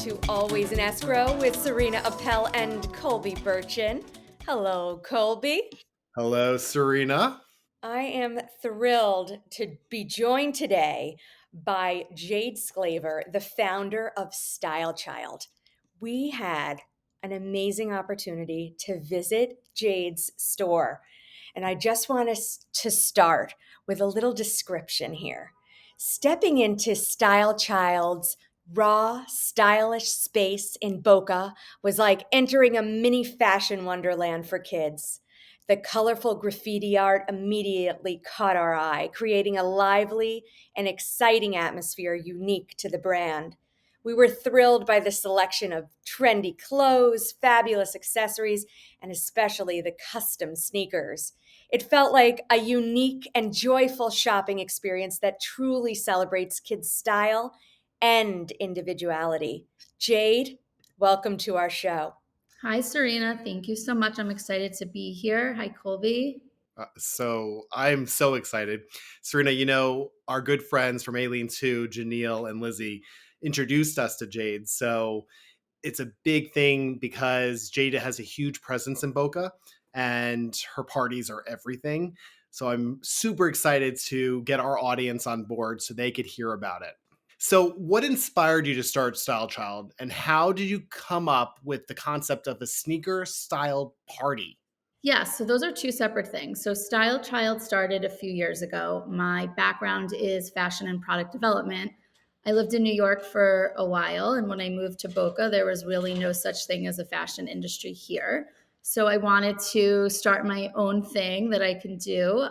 to Always in Escrow with Serena Appel and Colby Burchin. Hello, Colby. Hello, Serena. I am thrilled to be joined today by Jade Sklaver, the founder of StyleChild. We had an amazing opportunity to visit Jade's store, and I just want us to start with a little description here. Stepping into StyleChild's raw, stylish space in Boca was like entering a mini fashion wonderland for kids. The colorful graffiti art immediately caught our eye, creating a lively and exciting atmosphere unique to the brand. We were thrilled by the selection of trendy clothes, fabulous accessories, and especially the custom sneakers. It felt like a unique and joyful shopping experience that truly celebrates kids' style and individuality. Jade, welcome to our show. Hi, Serena. Thank you so much. I'm excited to be here. Hi, Colby. So I'm so excited. Serena, our good friends from Aileen 2, Janelle and Lizzie, introduced us to Jade. So it's a big thing because Jade has a huge presence in Boca and her parties are everything. So I'm super excited to get our audience on board so they could hear about it. So, what inspired you to start StyleChild, and how did you come up with the concept of a sneaker styled party? Yeah, so those are two separate things. So StyleChild started a few years ago. My background is fashion and product development. I lived in New York for a while, and when I moved to Boca, there was really no such thing as a fashion industry here. So I wanted to start my own thing that I can do.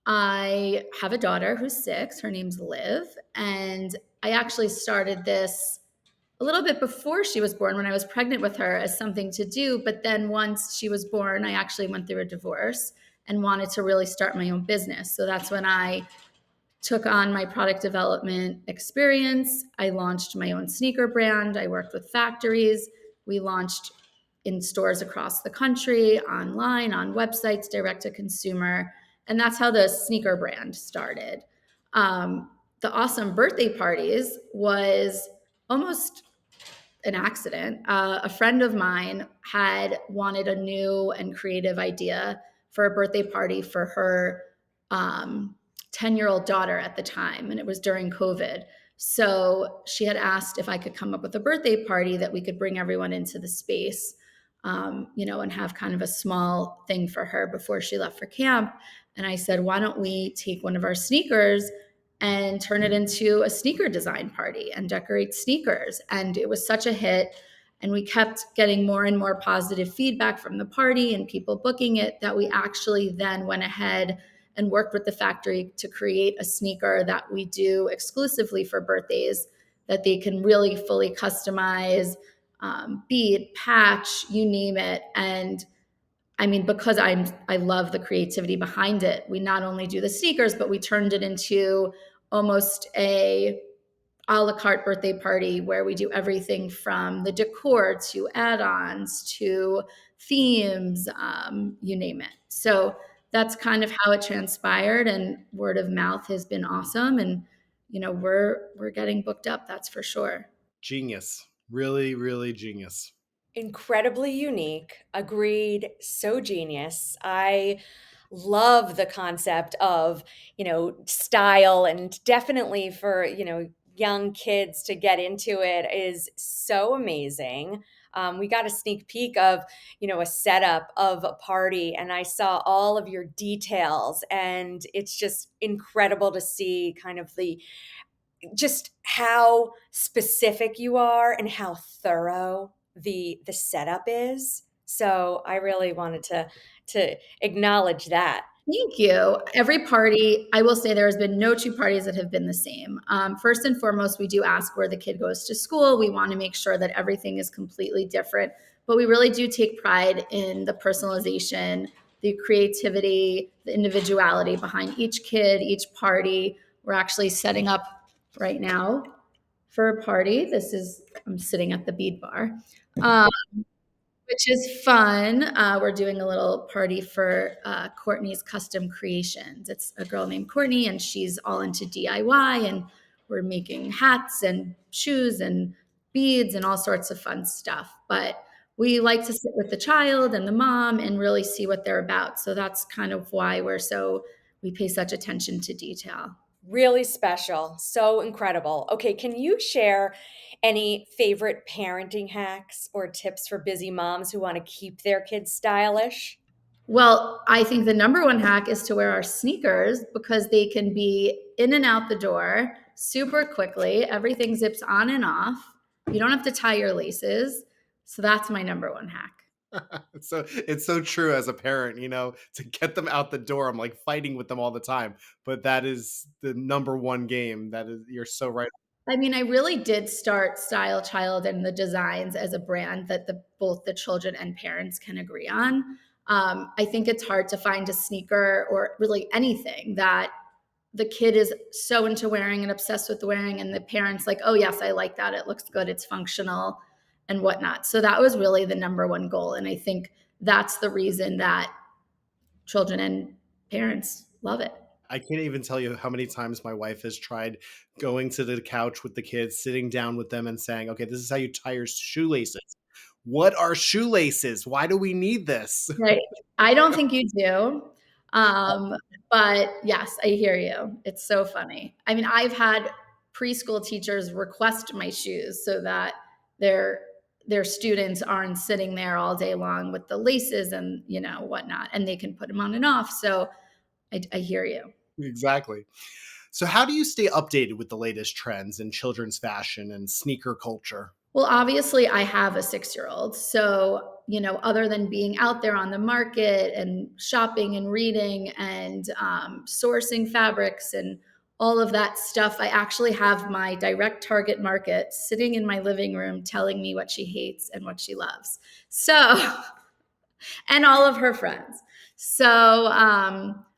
I have a daughter who's 6. Her name's Liv, and I actually started this a little bit before she was born when I was pregnant with her as something to do. But then once she was born, I actually went through a divorce and wanted to really start my own business. So that's when I took on my product development experience. I launched my own sneaker brand. I worked with factories. We launched in stores across the country, online, on websites, direct to consumer. And that's how the sneaker brand started. The awesome birthday parties was almost an accident. A friend of mine had wanted a new and creative idea for a birthday party for her 10-year-old daughter at the time, and it was during COVID. So she had asked if I could come up with a birthday party that we could bring everyone into the space, and have kind of a small thing for her before she left for camp. And I said, why don't we take one of our sneakers and turn it into a sneaker design party and decorate sneakers? And it was such a hit. And we kept getting more and more positive feedback from the party and people booking it that we actually then went ahead and worked with the factory to create a sneaker that we do exclusively for birthdays that they can really fully customize, bead, patch, you name it. And I mean, because I love the creativity behind it, we not only do the sneakers, but we turned it into almost a la carte birthday party where we do everything from the decor to add-ons to themes, you name it. So that's kind of how it transpired, and word of mouth has been awesome. And we're getting booked up, that's for sure. Genius. Really, really genius. Incredibly unique. Agreed. So genius. I love the concept of, style, and definitely for, young kids to get into it is so amazing. We got a sneak peek of, a setup of a party, and I saw all of your details, and it's just incredible to see kind of just how specific you are and how thorough the setup is. So I really wanted to acknowledge that. Thank you. Every party, I will say there has been no two parties that have been the same. First and foremost, we do ask where the kid goes to school. We want to make sure that everything is completely different, but we really do take pride in the personalization, the creativity, the individuality behind each kid, each party. We're actually setting up right now for a party. I'm sitting at the bead bar. Which is fun. We're doing a little party for Courtney's Custom Creations. It's a girl named Courtney, and she's all into DIY, and we're making hats and shoes and beads and all sorts of fun stuff. But we like to sit with the child and the mom and really see what they're about. So that's kind of why we pay such attention to detail. Really special. So incredible. Okay, can you share any favorite parenting hacks or tips for busy moms who want to keep their kids stylish? Well, I think the number one hack is to wear our sneakers because they can be in and out the door super quickly. Everything zips on and off. You don't have to tie your laces. So that's my number one hack. So it's so true as a parent, to get them out the door. I'm like fighting with them all the time, but that is the number one game. That is, you're so right. I mean, I really did start StyleChild and the designs as a brand that both the children and parents can agree on. I think it's hard to find a sneaker or really anything that the kid is so into wearing and obsessed with wearing, and the parents like, oh yes, I like that. It looks good. It's functional and whatnot. So that was really the number one goal, and I think that's the reason that children and parents love it. I can't even tell you how many times my wife has tried going to the couch with the kids, sitting down with them and saying, okay, this is how you tie your shoelaces. What are shoelaces? Why do we need this? Right. I don't think you do. Um, but yes, I hear you. It's so funny. I mean, I've had preschool teachers request my shoes so that their students aren't sitting there all day long with the laces and whatnot, and they can put them on and off. So I hear you. Exactly. So, how do you stay updated with the latest trends in children's fashion and sneaker culture? Well, obviously, I have a 6-year-old. So, other than being out there on the market and shopping and reading and sourcing fabrics and all of that stuff, I actually have my direct target market sitting in my living room telling me what she hates and what she loves. So, and all of her friends. So,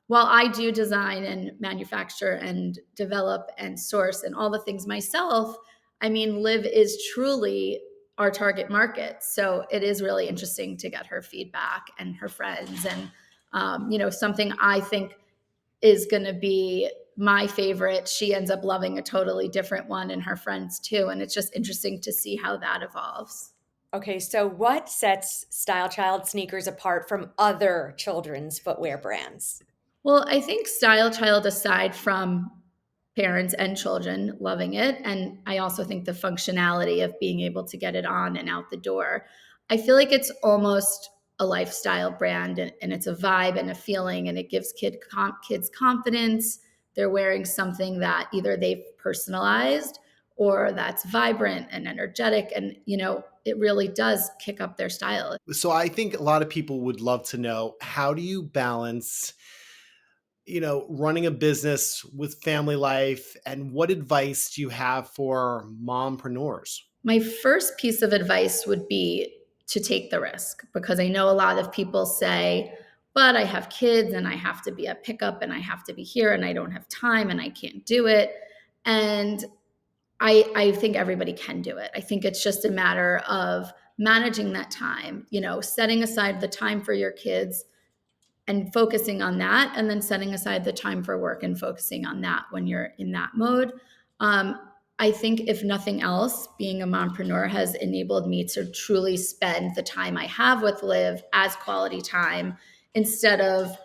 while I do design and manufacture and develop and source and all the things myself, I mean, Liv is truly our target market. So it is really interesting to get her feedback and her friends. And, something I think is going to be my favorite, she ends up loving a totally different one and her friends too. And it's just interesting to see how that evolves. Okay, so what sets Style Child sneakers apart from other children's footwear brands? Well, I think StyleChild, aside from parents and children loving it, and I also think the functionality of being able to get it on and out the door, I feel like it's almost a lifestyle brand, and it's a vibe and a feeling, and it gives kids confidence. They're wearing something that either they've personalized or that's vibrant and energetic, and it really does kick up their style. So, I think a lot of people would love to know, how do you balance running a business with family life, and what advice do you have for mompreneurs? My first piece of advice would be to take the risk, because I know a lot of people say, but I have kids and I have to be at pickup and I have to be here and I don't have time and I can't do it. And I think everybody can do it. I think it's just a matter of managing that time, setting aside the time for your kids and focusing on that, and then setting aside the time for work and focusing on that when you're in that mode. Um, I think if nothing else, being a mompreneur has enabled me to truly spend the time I have with Liv as quality time, instead of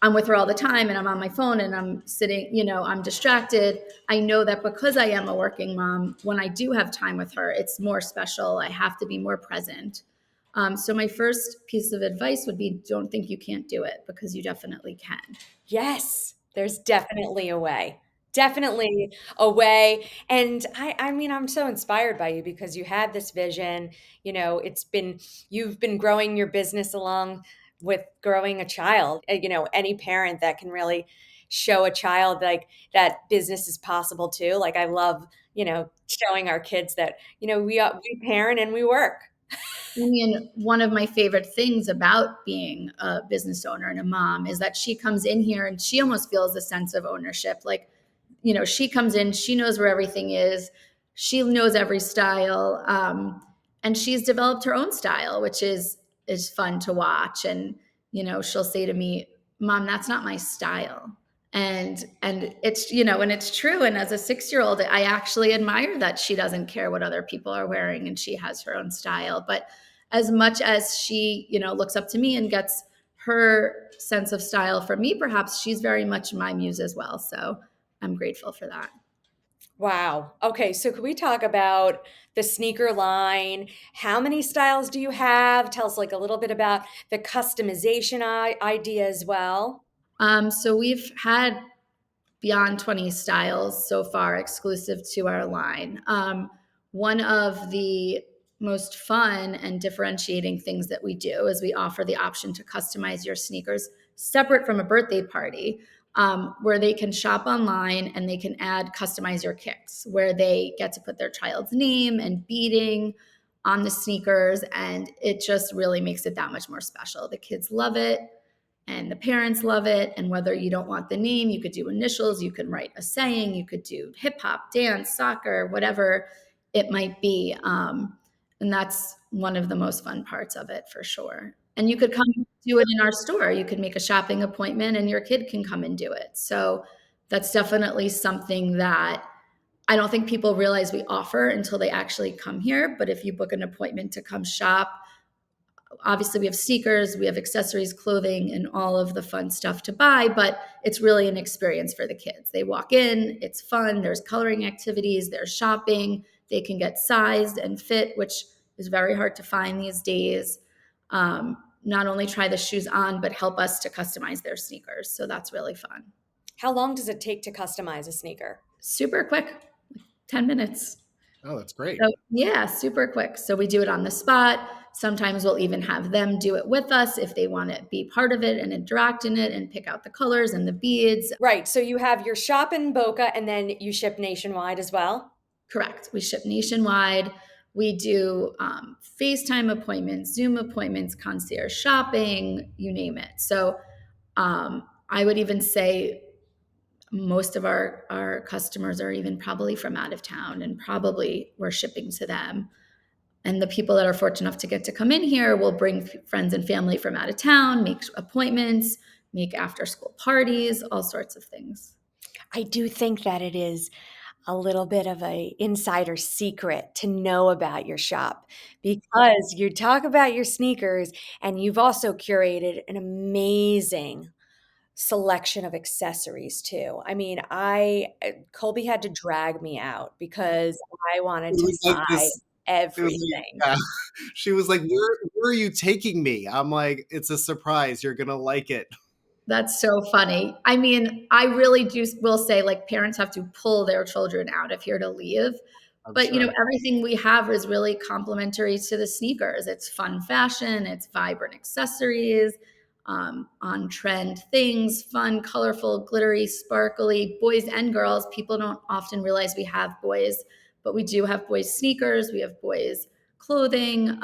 I'm with her all the time and I'm on my phone and I'm sitting, I'm distracted. I know that because I am a working mom, when I do have time with her, it's more special. I have to be more present. So my first piece of advice would be, don't think you can't do it, because you definitely can. Yes, there's definitely a way. Definitely a way. And I mean, I'm so inspired by you because you had this vision. You've been growing your business along with growing a child. Any parent that can really show a child like that business is possible too. Like I love, showing our kids that, we parent and we work. I mean, one of my favorite things about being a business owner and a mom is that she comes in here and she almost feels a sense of ownership. Like, she comes in, she knows where everything is, she knows every style, and she's developed her own style, which is fun to watch. And she'll say to me, "Mom, that's not my style," And it's, and it's true. And as a 6 year old, I actually admire that she doesn't care what other people are wearing and she has her own style. But as much as she, looks up to me and gets her sense of style from me, perhaps she's very much my muse as well. So I'm grateful for that. Wow. Okay, so could we talk about the sneaker line? How many styles do you have? Tell us like a little bit about the customization idea as well. So we've had beyond 20 styles so far exclusive to our line. One of the most fun and differentiating things that we do is we offer the option to customize your sneakers separate from a birthday party, where they can shop online and they can add customize your kicks, where they get to put their child's name and beading on the sneakers. And it just really makes it that much more special. The kids love it and the parents love it. And whether you don't want the name, you could do initials, you can write a saying, you could do hip hop, dance, soccer, whatever it might be. And that's one of the most fun parts of it for sure. And you could come do it in our store. You could make a shopping appointment and your kid can come and do it. So that's definitely something that I don't think people realize we offer until they actually come here. But if you book an appointment to come shop, obviously we have sneakers, we have accessories, clothing, and all of the fun stuff to buy, but it's really an experience for the kids. They walk in, it's fun, there's coloring activities, there's shopping, they can get sized and fit, which is very hard to find these days. Not only try the shoes on, but help us to customize their sneakers. So that's really fun. How long does it take to customize a sneaker? Super quick, 10 minutes. Oh, that's great. So, yeah, super quick. So we do it on the spot. Sometimes we'll even have them do it with us if they want to be part of it and interact in it and pick out the colors and the beads. Right. So you have your shop in Boca and then you ship nationwide as well? Correct. We ship nationwide. We do FaceTime appointments, Zoom appointments, concierge shopping, you name it. So I would even say most of our customers are even probably from out of town and probably we're shipping to them. And the people that are fortunate enough to get to come in here will bring friends and family from out of town, make appointments, make after school parties, all sorts of things. I do think that it is a little bit of a insider secret to know about your shop because you talk about your sneakers and you've also curated an amazing selection of accessories too. I mean, I Colby had to drag me out because I wanted It to was like buy this. It was like, everything. yeah. She was like, where are you taking me? I'm like, it's a surprise. You're gonna like it. That's so funny. I mean, I really do will say like parents have to pull their children out of here to leave. I'm But sure. everything we have is really complementary to the sneakers. It's fun fashion, it's vibrant accessories, on trend things, fun, colorful, glittery, sparkly, boys and girls. People don't often realize we have boys, but we do have boys sneakers, we have boys clothing.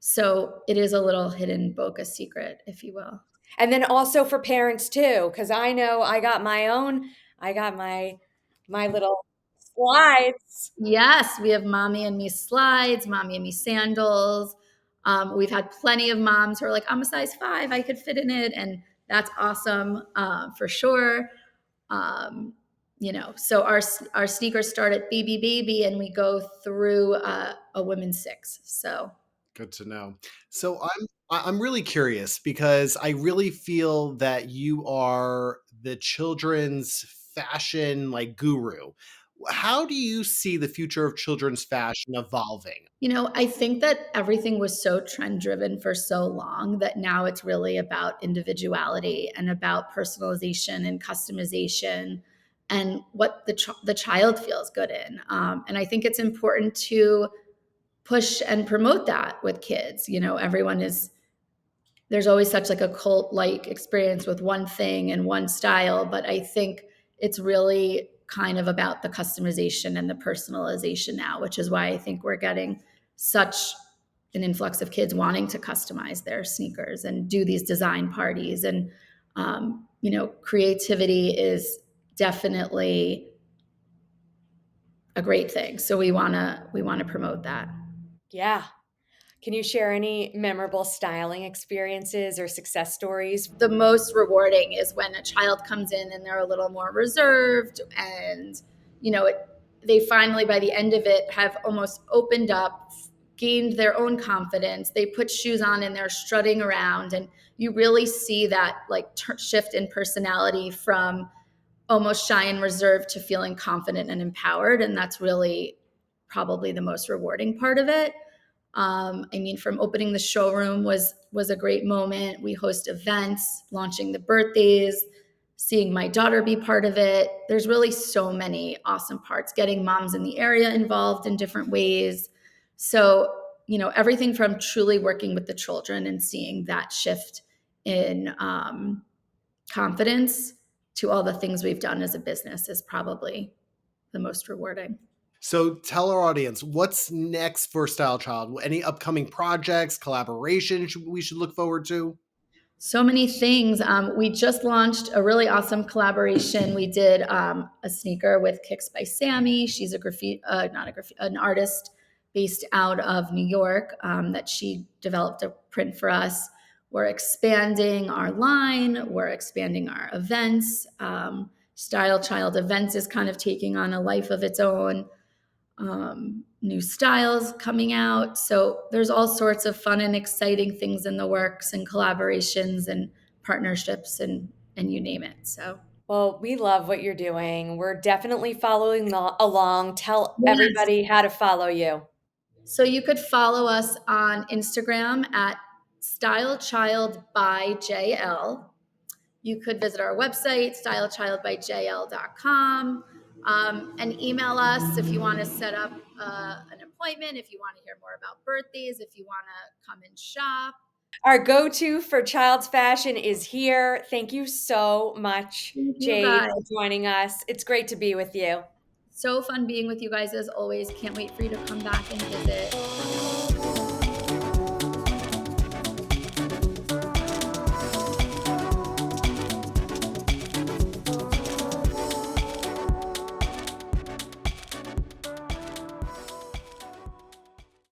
So it is a little hidden Boca secret, if you will. And then also for parents too, because I know I got my own, I got my little slides. Yes, we have mommy and me slides, mommy and me sandals. We've had plenty of moms who are like, I'm a size 5, I could fit in it. And that's awesome, for sure. So our sneakers start at baby, and we go through a women's 6. So Good to know. So I'm really curious because I really feel that you are the children's fashion like guru. How do you see the future of children's fashion evolving? I think that everything was so trend driven for so long that now it's really about individuality and about personalization and customization and what the child feels good in. And I think it's important to push and promote that with kids. Everyone is there's always such like a cult like experience with one thing and one style, but I think it's really kind of about the customization and the personalization now, which is why I think we're getting such an influx of kids wanting to customize their sneakers and do these design parties. And creativity is definitely a great thing, so we want to promote that. Yeah. Can you share any memorable styling experiences or success stories? The most rewarding is when a child comes in and they're a little more reserved, and you know it, they finally by the end of it have almost opened up, gained their own confidence, they put shoes on and they're strutting around, and you really see that like shift in personality from almost shy and reserved to feeling confident and empowered. And that's really probably the most rewarding part of it. I mean, from opening the showroom was a great moment. We host events, launching the birthdays, seeing my daughter be part of it. There's really so many awesome parts. Getting moms in the area involved in different ways. So, you know, everything from truly working with the children and seeing that shift in confidence to all the things we've done as a business is probably the most rewarding. So tell our audience what's next for Style Child. Any upcoming projects, collaborations we should look forward to? So many things. We just launched a really awesome collaboration. We did a sneaker with Kicks by Sammy. She's a graffiti, not a graffiti, an artist based out of New York that she developed a print for us. We're expanding our line. We're expanding our events. Style Child Events is kind of taking on a life of its own. New styles coming out. So there's all sorts of fun and exciting things in the works, and collaborations and partnerships and you name it. So Well, we love what you're doing. We're definitely following along. Tell yes. everybody how to follow you. So you could follow us on Instagram at StyleChild by JL. You could visit our website, stylechildbyjl.com, and email us if you want to set up an appointment, if you want to hear more about birthdays, if you want to come and shop. Our go to for child's fashion is here. Thank you so much, Thank you Jade, guys. for joining us. It's great to be with you. So fun being with you guys as always. Can't wait for you to come back and visit.